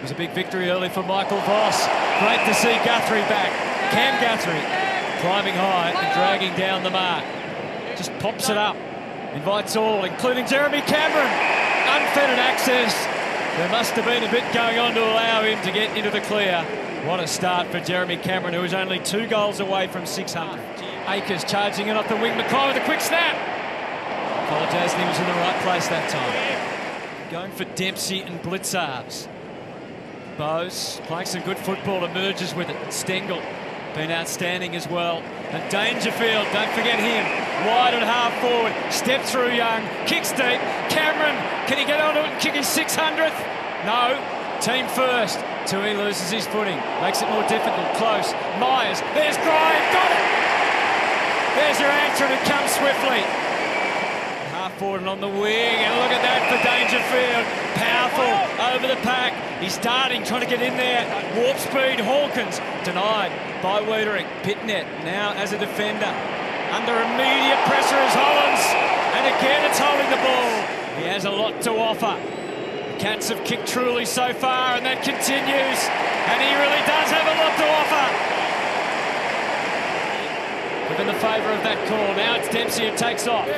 was a big victory early for Michael Voss. Great to see Guthrie back. Cam Guthrie climbing high and dragging down the mark. Just pops it up. Invites all, including Jeremy Cameron. Unfettered access. There must have been a bit going on to allow him to get into the clear. What a start for Jeremy Cameron, who was only 2 goals away from 600. Akers charging it off the wing. Mackay with a quick snap. Kolodjasny was in the right place that time. Going for Dempsey and Blitzarves. Bowes playing some good football, emerges with it. Stengel been outstanding as well. And Dangerfield, don't forget him. Wide and half forward. Step through Young. Kicks deep. Cameron, can he get onto it and kick his 600th? No. Team first. Tui loses his footing. Makes it more difficult. Close. Myers. There's Grime. Got it. There's your answer, and it comes swiftly. Half forward and on the wing. And look at that for Dangerfield. Powerful over the pack. He's starting, trying to get in there. Warp speed. Hawkins denied by Wiedering. Pitnet now as a defender. Under immediate pressure is Hollands. And again it's holding the ball. He has a lot to offer. The Cats have kicked truly so far, and that continues. And he really does have a lot to offer. Given the favour of that call. Now it's Dempsey who takes off.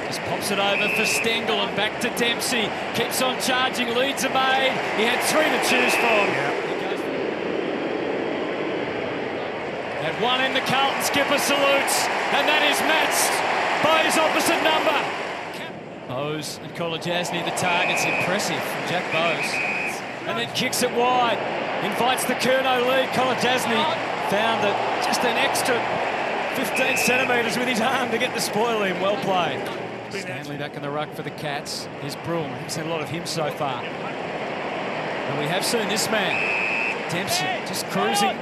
Just pops it over for Stengel and back to Dempsey. Keeps on charging, leads are made. He had 3 to choose from. At one end, the Carlton skipper salutes, and that is matched by his opposite number. Bowes and Kolodjasny, the target's impressive from Jack Bowes. And then kicks it wide, invites the Curnow lead. Kolodjasny found that just an extra 15 centimetres with his arm to get the spoil in. Well played. Stanley back in the ruck for the Cats. Here's Broome. We've seen a lot of him so far. And we have seen this man, Dempsey, just cruising,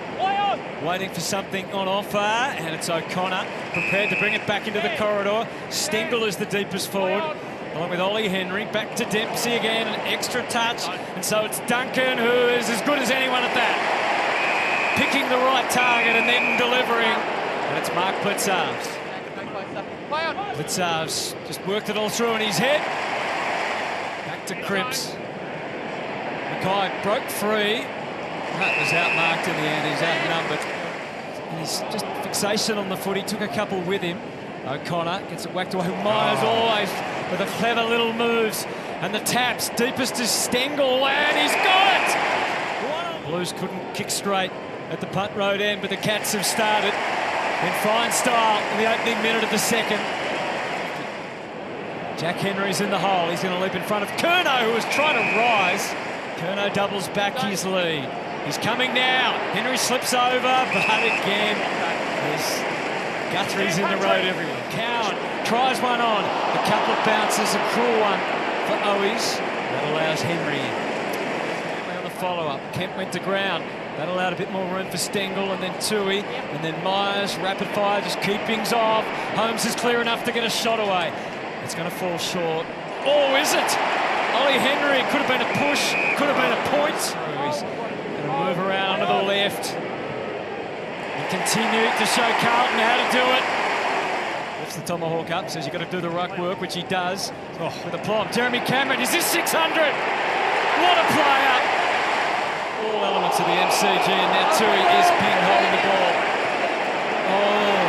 waiting for something on offer, and it's O'Connor prepared to bring it back into the corridor. Stengel is the deepest forward, along with Ollie Henry. Back to Dempsey again, an extra touch, and so it's Duncan, who is as good as anyone at that. Picking the right target and then delivering, and it's Mark Blitzarves. Blitzarves just worked it all through in his head. Back to Cripps. Mackay broke free. That was outmarked in the end. He's outnumbered. And he's just fixation on the foot. He took a couple with him. O'Connor gets it whacked away. Myers always with a clever little moves. And the taps. Deepest is Stengel, and he's got it! Blues couldn't kick straight at the punt road end, but the Cats have started in fine style in the opening minute of the second. Jack Henry's in the hole. He's going to leap in front of Curnow, who was trying to rise. Curnow doubles back his lead. He's coming now. Henry slips over, but again, Guthrie's in the road everywhere. Cowan tries one on. A couple of bounces, a cruel one for Owies. That allows Henry in. On the follow-up, Kemp went to ground. That allowed a bit more room for Stengel, and then Tui, and then Myers, rapid fire, just keep things off. Holmes is clear enough to get a shot away. It's going to fall short. Oh, is it? Ollie Henry, could have been a push, could have been a point. He's going to move around onto the left and continue to show Carlton how to do it. Lifts the tomahawk up, says you've got to do the ruck work, which he does. Oh, with aplomb. Jeremy Cameron, is this 600? What a player! All elements of the MCG, and now Tui is pinned holding the ball. Oh,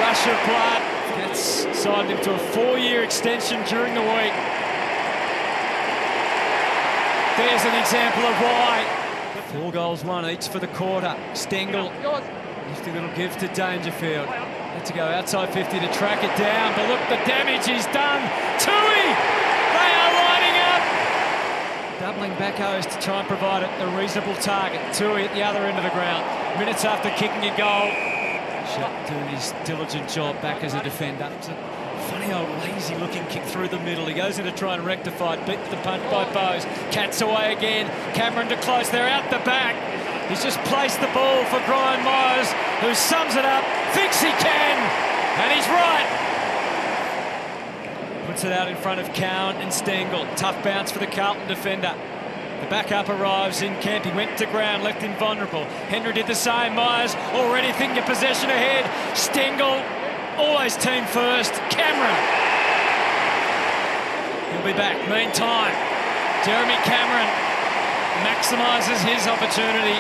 rush of blood. That's signed him to a 4-year extension during the week. There's an example of why. 4 goals, 1 each for the quarter. Stengel, nifty little give to Dangerfield. Had to go outside 50 to track it down, but look, the damage is done. Tui, they are lining up. Doubling back O's to try and provide a reasonable target. Tui at the other end of the ground. Minutes after kicking a goal. Doing his diligent job back as a defender. It's a funny old lazy looking kick through the middle. He goes in to try and rectify it. Beat the punt by Bowes. Cats away again. Cameron to close. They're out the back. He's just placed the ball for Brian Myers, who sums it up, thinks he can, and he's right. Puts it out in front of Cowan and Stengel. Tough bounce for the Carlton defender. The backup arrives in camp. He went to ground, left him vulnerable. Henry did the same. Myers already thinking of possession ahead. Stengel, always team first. Cameron. He'll be back. Meantime, Jeremy Cameron maximises his opportunity.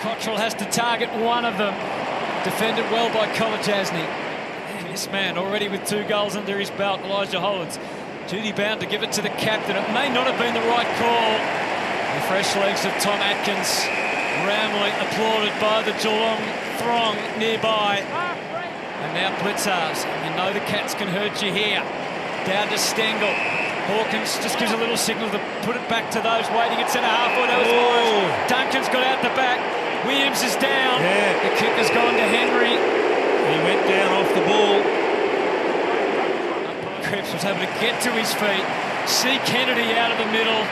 Cottrell has to target one of them. Defended well by Kolajasny. This man already with 2 goals under his belt, Elijah Hollands. Duty bound to give it to the captain. It may not have been the right call. The fresh legs of Tom Atkins roundly applauded by the Geelong throng nearby. And now Blitzars. You know the Cats can hurt you here. Down to Stengel. Hawkins just gives a little signal to put it back to those waiting at centre half. That was Morris. Duncan's got out the back. Williams is down. Yeah. The kick has gone to Henry. He went down off the ball. Cripps was able to get to his feet. See Kennedy out of the middle.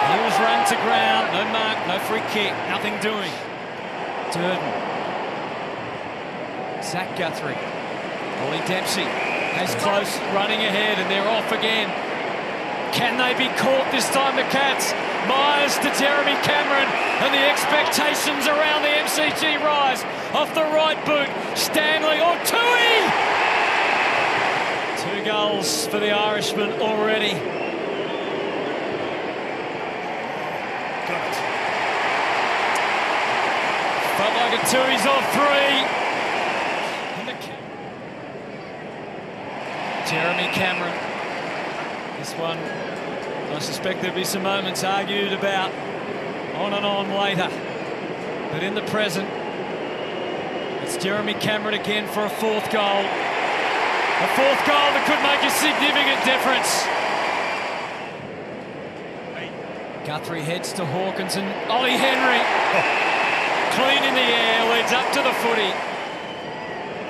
He was run to ground. No mark, no free kick. Nothing doing. Durden. Zach Guthrie. Ollie Dempsey. As close, running ahead, and they're off again. Can they be caught this time, the Cats? Myers to Jeremy Cameron, and the expectations around the MCG rise. Off the right boot, Stanley, or Tui! 2 goals for the Irishman already. Got it. Felt like a Tui's off 3. Jeremy Cameron. This one, I suspect there'll be some moments argued about on and on later. But in the present, it's Jeremy Cameron again for a 4th goal. A 4th goal that could make a significant difference. Guthrie heads to Hawkins and Ollie Henry. Clean in the air, leads up to the footy.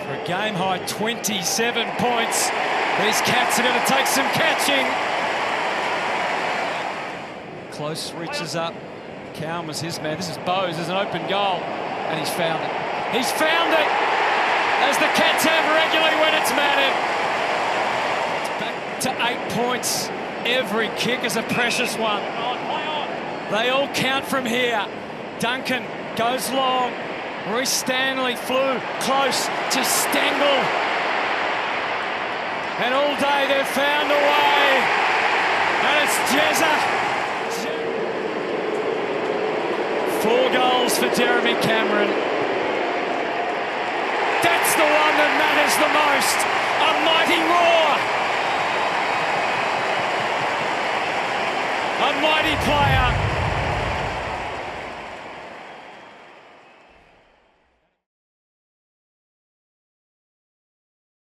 For a game-high 27 points. These Cats are going to take some catching. Close, reaches up. Cowan was his man. This is Bowes. There's an open goal. And he's found it. He's found it! As the Cats have regularly when it's mattered. It's back to 8 points. Every kick is a precious one. They all count from here. Duncan goes long. Reece Stanley flew close to Stengel. And all day they've found a way. And it's Jezza. 4 goals for Jeremy Cameron. That's the one that matters the most. A mighty roar.